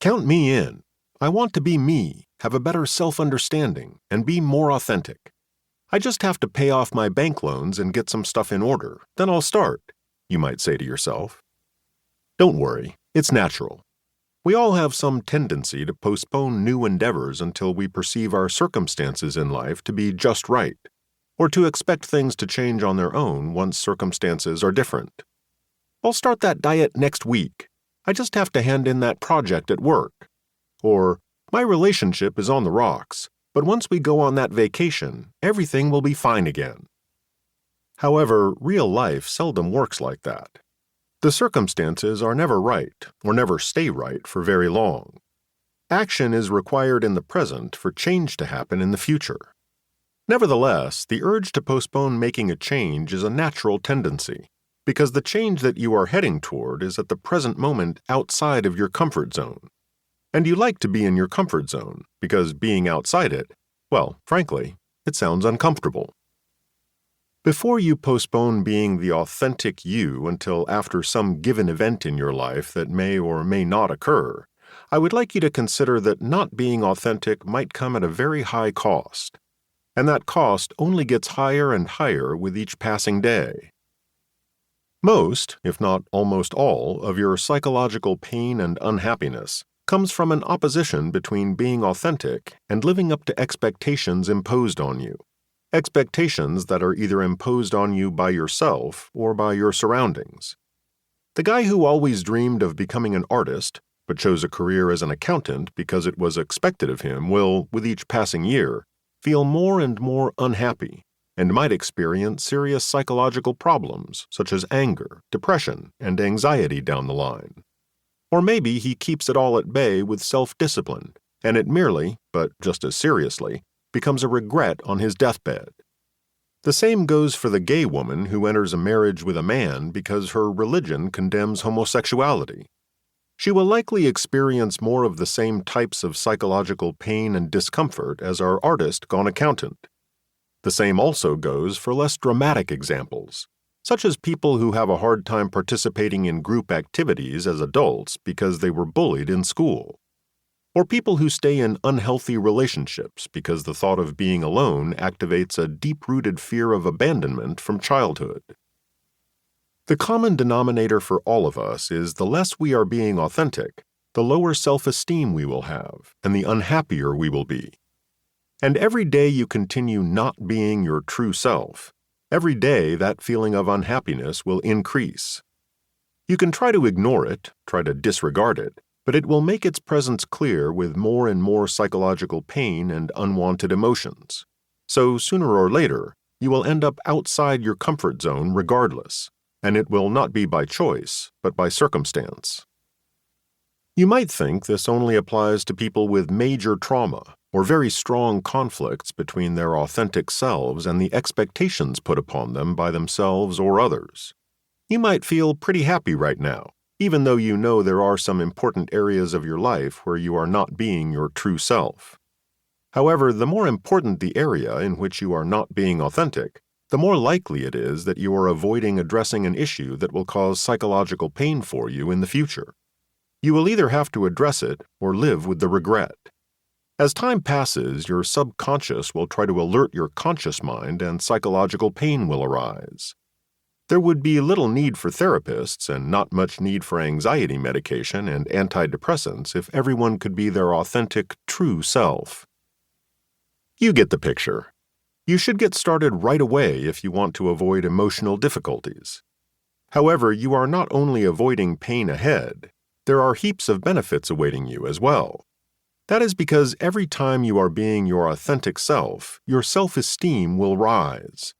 Count me in. I want to be me, have a better self-understanding, and be more authentic. I just have to pay off my bank loans and get some stuff in order, then I'll start, you might say to yourself. Don't worry, it's natural. We all have some tendency to postpone new endeavors until we perceive our circumstances in life to be just right, or to expect things to change on their own once circumstances are different. I'll start that diet next week. I just have to hand in that project at work. Or, my relationship is on the rocks, but once we go on that vacation, everything will be fine again. However, real life seldom works like that. The circumstances are never right, or never stay right for very long. Action is required in the present for change to happen in the future. Nevertheless, the urge to postpone making a change is a natural tendency, because the change that you are heading toward is at the present moment outside of your comfort zone. And you like to be in your comfort zone, because being outside it, well, frankly, it sounds uncomfortable. Before you postpone being the authentic you until after some given event in your life that may or may not occur, I would like you to consider that not being authentic might come at a very high cost, and that cost only gets higher and higher with each passing day. Most, if not almost all, of your psychological pain and unhappiness comes from an opposition between being authentic and living up to expectations imposed on you. Expectations that are either imposed on you by yourself or by your surroundings. The guy who always dreamed of becoming an artist, but chose a career as an accountant because it was expected of him, will, with each passing year, feel more and more unhappy and might experience serious psychological problems such as anger, depression, and anxiety down the line. Or maybe he keeps it all at bay with self-discipline, and it merely, but just as seriously, becomes a regret on his deathbed. The same goes for the gay woman who enters a marriage with a man because her religion condemns homosexuality. She will likely experience more of the same types of psychological pain and discomfort as our artist gone accountant. The same also goes for less dramatic examples, such as people who have a hard time participating in group activities as adults because they were bullied in school. Or people who stay in unhealthy relationships because the thought of being alone activates a deep-rooted fear of abandonment from childhood. The common denominator for all of us is the less we are being authentic, the lower self-esteem we will have, and the unhappier we will be. And every day you continue not being your true self, every day that feeling of unhappiness will increase. You can try to ignore it, try to disregard it, but it will make its presence clear with more and more psychological pain and unwanted emotions. So sooner or later, you will end up outside your comfort zone regardless, and it will not be by choice, but by circumstance. You might think this only applies to people with major trauma or very strong conflicts between their authentic selves and the expectations put upon them by themselves or others. You might feel pretty happy right now, even though you know there are some important areas of your life where you are not being your true self. However, the more important the area in which you are not being authentic, the more likely it is that you are avoiding addressing an issue that will cause psychological pain for you in the future. You will either have to address it or live with the regret. As time passes, your subconscious will try to alert your conscious mind and psychological pain will arise. There would be little need for therapists and not much need for anxiety medication and antidepressants if everyone could be their authentic, true self. You get the picture. You should get started right away if you want to avoid emotional difficulties. However, you are not only avoiding pain ahead, there are heaps of benefits awaiting you as well. That is because every time you are being your authentic self, your self-esteem will rise.